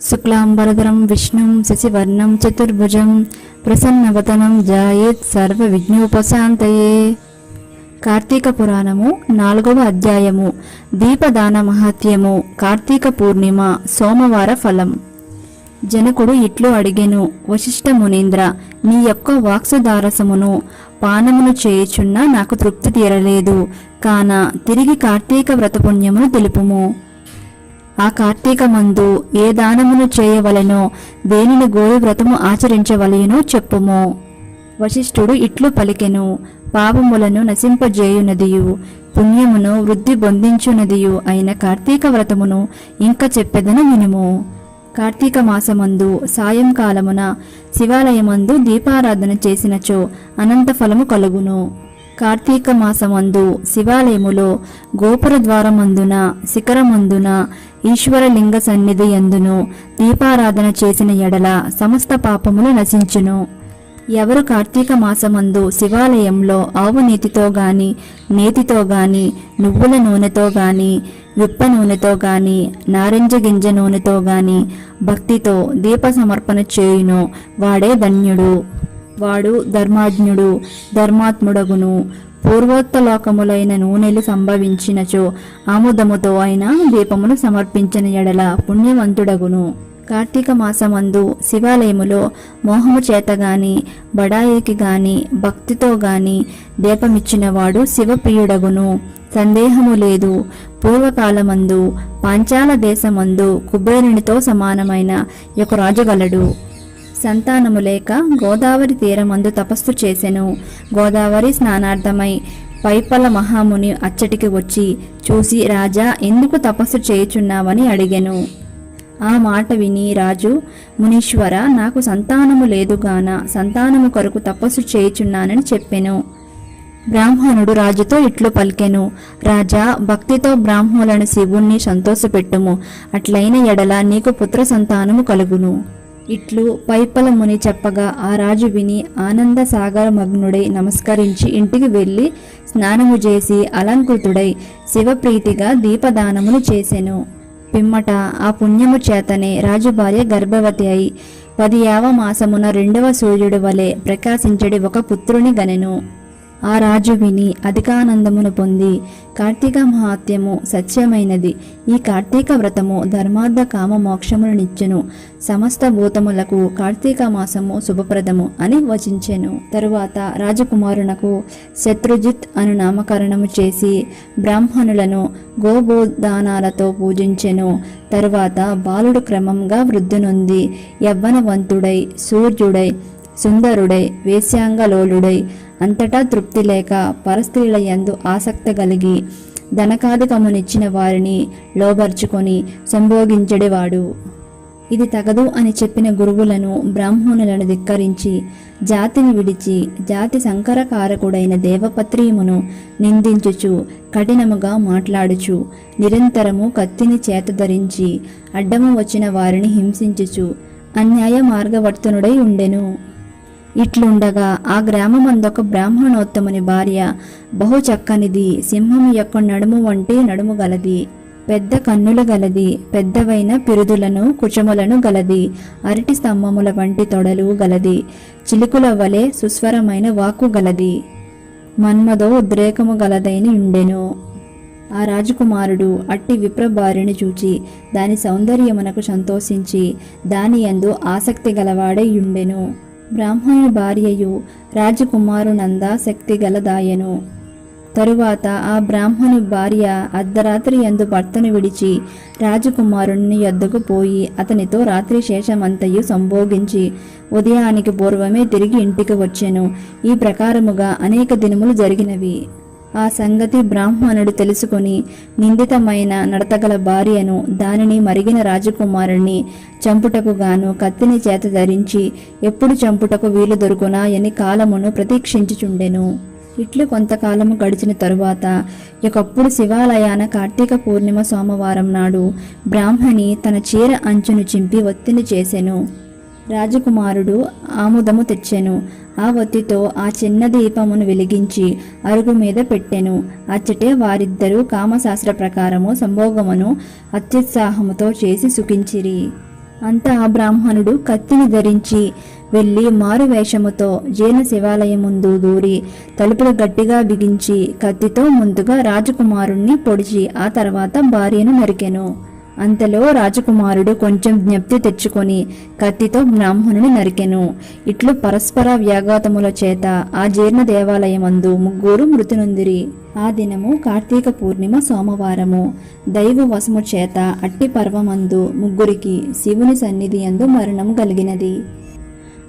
శుక్లాంబరధరం విష్ణుం శశివర్ణం చతుర్భుజం ప్రసన్నవదనం ధ్యాయేత్ సర్వవిఘ్నోపశాంతయే. కార్తీక పురాణము 4వ అధ్యాయము. దీపదాన మహత్యము. కార్తీక పూర్ణిమ సోమవార ఫలం. జనకుడు ఇట్లు అడిగెను, వశిష్ఠ మునీంద్ర, నీ యొక్క వాక్సుదారసమును పానమును చేయుచున్నా నాకు తృప్తి తీరలేదు. కాన తిరిగి కార్తీక వ్రతపుణ్యమును తెలుపుము. ఆ కార్తీక మందు ఏ దానమును చేయవలెనో, దేనిని గోరి వ్రతము ఆచరించవలెనో చెప్పుము. వశిష్ఠుడు ఇట్లు పలికెను, పాపములను నశింపజేయునదియు పుణ్యమును వృద్ధి పొందించునదియు అయిన కార్తీక వ్రతమును ఇంక చెప్పెదను వినుము. కార్తీక మాసమందు సాయంకాలమున శివాలయమందు దీపారాధన చేసినచో అనంత ఫలము కలుగును. కార్తీక మాసమందు శివాలయములో గోపుర ద్వారమందున శిఖరమందున ఈశ్వరలింగ సన్నిధి యందును దీపారాధన చేసిన ఎడల సమస్త పాపములు నశించును. ఎవరు కార్తీక మాసమందు శివాలయంలో ఆవు నేతితో గాని, నేతితో గాని, నువ్వుల నూనెతో గాని, విప్ప నూనెతో గాని, నారింజ గింజ నూనెతో గాని భక్తితో దీప సమర్పణ చేయును, వాడే ధన్యుడు. వాడు ధర్మాజ్ఞుడు, ధర్మాత్ముడగును. పూర్వోత్తలోకములైన నూనెలు సంభవించినచో ఆముదముతో అయినా దీపమును సమర్పించిన ఎడల పుణ్యవంతుడగును. కార్తీక మాసమందు శివాలయములో మోహము చేతగాని, బడాయికి గాని, భక్తితో గాని దీపమిచ్చినవాడు శివప్రియుడగును. సందేహము లేదు. పూర్వకాలమందు పాంచాల దేశమందు కుబేరునితో సమానమైన ఒక రాజుగలడు. సంతానము లేక గోదావరి తీరమందు తపస్సు చేసెను. గోదావరి స్నానార్థమై పైపల మహాముని అచ్చటికి వచ్చి చూసి, రాజా, ఎందుకు తపస్సు చేయుచున్నావని అడిగెను. ఆ మాట విని రాజు, మునీశ్వర, నాకు సంతానము లేదుగాన సంతానము కొరకు తపస్సు చేయుచున్నానని చెప్పెను. బ్రాహ్మణుడు రాజుతో ఇట్లు పలికెను, రాజా, భక్తితో బ్రాహ్మణులను శివుణ్ణి సంతోషపెట్టుము, అట్లైన ఎడల నీకు పుత్ర సంతానము కలుగును. ఇట్లు పైపల ముని చెప్పగా ఆ రాజు విని ఆనంద సాగరమగ్నుడై నమస్కరించి ఇంటికి వెళ్ళి స్నానము చేసి అలంకృతుడై శివప్రీతిగా దీపదానమును చేసెను. పిమ్మట ఆ పుణ్యము చేతనే రాజు భార్య గర్భవతి అయి 10వ మాసమున 2వ సూర్యుడి వలె ప్రకాశించడి ఒక పుత్రుని గనెను. ఆ రాజు విని అధికానందమును పొంది, కార్తీక మహాత్మ్యము సత్యమైనది. ఈ కార్తీక వ్రతము ధర్మార్థ కామ మోక్షములనిచ్చెను. సమస్త భూతములకు కార్తీక మాసము శుభప్రదము అని వచించెను. తరువాత రాజకుమారునకు శత్రుజిత్ అను నామకరణము చేసి బ్రాహ్మణులను గోభూదానాలతో పూజించెను. తరువాత బాలుడు క్రమంగా వృద్ధునొంది యవ్వనవంతుడై, సూర్యుడై, సుందరుడై, వేశ్యాంగలోలుడై, అంతటా తృప్తి లేక పరస్త్రీల యందు ఆసక్తి కలిగి ధనకాధికమునిచ్చిన వారిని లోబర్చుకొని సంభోగించెడివాడు. ఇది తగదు అని చెప్పిన గురువులను, బ్రాహ్మణులను ధిక్కరించి జాతిని విడిచి జాతి సంకరకారకుడైన దేవపత్రీమును నిందించుచు కఠినముగా మాట్లాడుచు నిరంతరము కత్తిని చేత ధరించి అడ్డము వచ్చిన వారిని హింసించుచు అన్యాయ మార్గవర్తనుడై ఉండెను. ఇట్లుండగా ఆ గ్రామమందొక బ్రాహ్మణోత్తముని భార్య బహు చక్కనిది, సింహము యొక్క నడుము వంటి నడుము గలది, పెద్ద కన్నులు గలది, పెద్దవైన పిరుదులను కుచములను గలది, అరటి స్తంభముల వంటి తొడలు గలది, చిలుకుల వలె సుస్వరమైన వాక్కు గలది, మన్మదో ఉద్రేకము గలదైన ఉండెను. ఆ రాజకుమారుడు అట్టి విప్ర భార్యను చూచి దాని సౌందర్యమునకు సంతోషించి దాని యందు ఆసక్తి గలవాడై ఉండెను. బ్రాహ్మణుని భార్యయు రాజకుమారునంద శక్తి గలదాయెను. తరువాత ఆ బ్రాహ్మణి భార్య అర్ధరాత్రి యందు భర్తను విడిచి రాజకుమారుని యొద్దకు పోయి అతనితో రాత్రి శేషమంతయు సంభోగించి ఉదయానికి పూర్వమే తిరిగి ఇంటికి వచ్చెను. ఈ ప్రకారముగా అనేక దినములు జరిగినవి. ఆ సంగతి బ్రాహ్మణుడు తెలుసుకొని నిందితమైన నడతగల భార్యను, దానిని మరిగిన రాజకుమారుని చంపుటకు గాను కత్తిని చేత ధరించి ఎప్పుడు చంపుటకు వీలు దొరుకునా అని కాలమును ప్రతీక్షించుచుండెను. ఇట్లు కొంతకాలము గడిచిన తరువాత ఒకప్పుడు శివాలయాన కార్తీక పూర్ణిమ సోమవారం నాడు బ్రాహ్మణి తన చీర అంచును చింపి ఒత్తిని చేసెను. రాజకుమారుడు ఆముదము తెచ్చెను. ఆ ఒత్తితో ఆ చిన్న దీపమును వెలిగించి అరుగు మీద పెట్టెను. అచ్చటే వారిద్దరూ కామశాస్త్ర ప్రకారము సంభోగమును అత్యుత్సాహముతో చేసి సుఖించిరి. అంతా ఆ బ్రాహ్మణుడు కత్తిని ధరించి వెళ్ళి మారు వేషముతో జీర్ణ శివాలయం ముందు దూరి తలుపులు గట్టిగా బిగించి కత్తితో ముందుగా రాజకుమారుణ్ణి పొడిచి ఆ తర్వాత భార్యను నరికెను. అంతలో రాజకుమారుడు కొంచెం జ్ఞప్తి తెచ్చుకొని కత్తితో బ్రాహ్మణుని నరికెను. ఇట్లు పరస్పర వ్యాఘాతముల చేత ఆ జీర్ణ దేవాలయమందు ముగ్గురు మృతి నొందిరి. ఆ దినము కార్తీక పూర్ణిమ సోమవారము. దైవ వశము చేత అట్టి పర్వమందు ముగ్గురికి శివుని సన్నిధి యందు మరణము కలిగినది.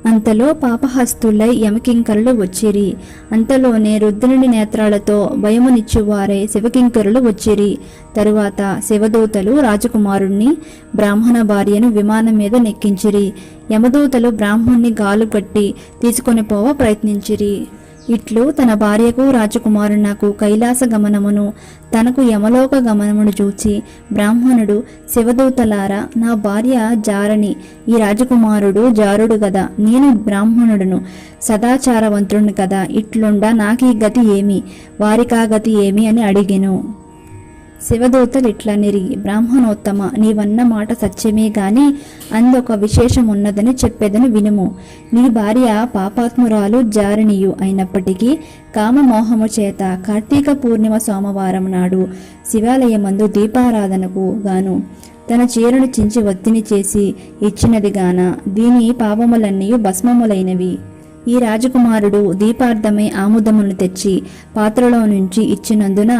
అంతలో పాపహస్తులై యమకింకరులు వచ్చిరి. అంతలోనే రుద్రుని నేత్రాలతో భయమునిచ్చువారే శివకింకరులు వచ్చిరి. తరువాత శివదూతలు రాజకుమారుణ్ణి బ్రాహ్మణ భార్యను విమానం మీద నెక్కించిరి. యమదూతలు బ్రాహ్మణ్ణి గాలు కట్టి తీసుకొని పోవ ప్రయత్నించిరి. ఇట్లు తన భార్యకు రాజకుమారునకు కైలాస గమనమును తనకు యమలోక గమనమును చూచి బ్రాహ్మణుడు, శివదూతలారా, నా భార్య జారని, ఈ రాజకుమారుడు జారుడు గదా, నేను బ్రాహ్మణుడును, సదాచారవంతుడును కదా, ఇట్లుండా నాకీ గతి ఏమి, వారికా గతి ఏమి అని అడిగెను. శివదూతలిట్లనిరి, బ్రాహ్మణోత్తమ, నీవన్న మాట సత్యమే గాని అందొక విశేషమున్నదని చెప్పేదని వినుము. నీ భార్య పాపాత్మురాలు జారిణియు అయినప్పటికీ కామమోహము చేత కార్తీక పూర్ణిమ సోమవారం నాడు శివాలయమందు దీపారాధనకు గాను తన చీరను చించి వత్తిని చేసి ఇచ్చినది గాన దీని పాపములన్నీ భస్మములైనవి. ఈ రాజకుమారుడు దీపార్థమై ఆముదమును తెచ్చి పాత్రలో నుంచి ఇచ్చినందున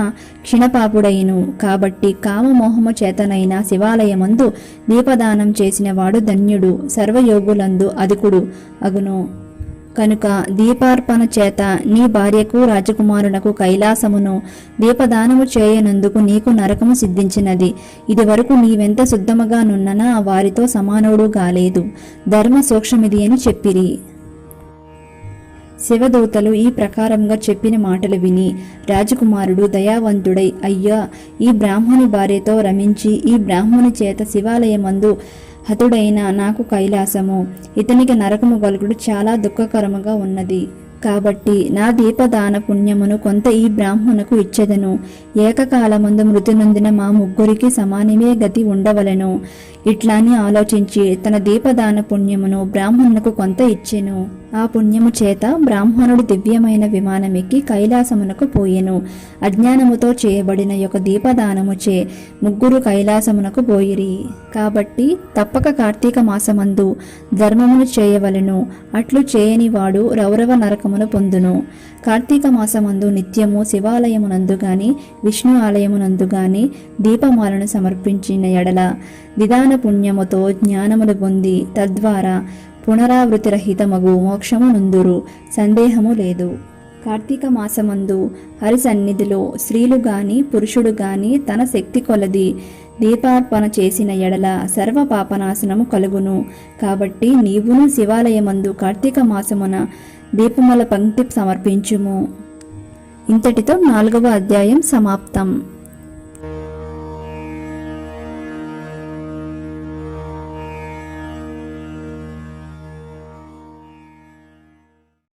క్షీణపాపుడైను. కాబట్టి కామమోహము చేతనైన శివాలయమందు దీపదానం చేసిన వాడు ధన్యుడు, సర్వయోగులందు అధికుడు అగును. కనుక దీపార్పణ చేత నీ భార్యకు రాజకుమారునకు కైలాసమును దీపదానము చేయనందుకు నీకు నరకము సిద్ధించినది. ఇది వరకు నీవెంత శుద్ధముగా నున్ననా వారితో సమానుడు గాలేదు. ధర్మ సూక్ష్మమిది అని చెప్పిరి. శివదూతలు ఈ ప్రకారంగా చెప్పిన మాటలు విని రాజకుమారుడు దయావంతుడై, అయ్యా, ఈ బ్రాహ్మణి భార్యతో రమించి ఈ బ్రాహ్మణి చేత శివాలయమందు హతుడైన నాకు కైలాసము, ఇతనికి నరకము గలుగుడు చాలా దుఃఖకరముగా ఉన్నది. కాబట్టి నా దీపదాన పుణ్యమును కొంత ఈ బ్రాహ్మణుకు ఇచ్చెదను. ఏకకాలమందు మృతి నొందిన మా ముగ్గురికి సమానమే గతి ఉండవలెను. ఇట్లాని ఆలోచించి తన దీపదాన పుణ్యమును బ్రాహ్మణునకు కొంత ఇచ్చెను. ఆ పుణ్యము చేత బ్రాహ్మణుడు దివ్యమైన విమానమెక్కి కైలాసమునకు పోయెను. అజ్ఞానముతో చేయబడిన యొక్క దీపదానముచే ముగ్గురు కైలాసమునకు పోయిరి. కాబట్టి తప్పక కార్తీక మాసమందు ధర్మమును చేయవలెను. అట్లు చేయని వాడు రౌరవ నరకమును పొందును. కార్తీక మాసమందు నిత్యము శివాలయమునందు గాని విష్ణు ఆలయమునందు గాని దీపమాలను సమర్పించిన ఎడల విధాన పుణ్యముతో జ్ఞానములు పొంది తద్వారా పునరావృతి రహితమగు మోక్షము నుందురు, సందేహము లేదు. కార్తీక మాసమందు హరి సన్నిధిలో స్త్రీలు గాని పురుషుడు గాని తన శక్తి కొలది దీపార్పణ చేసిన ఎడల సర్వ పాపనాశనము కలుగును. కాబట్టి నీవును శివాలయమందు కార్తీక మాసమున దీపముల పంక్తి సమర్పించుము. ఇంతటితో 4వ అధ్యాయం సమాప్తం.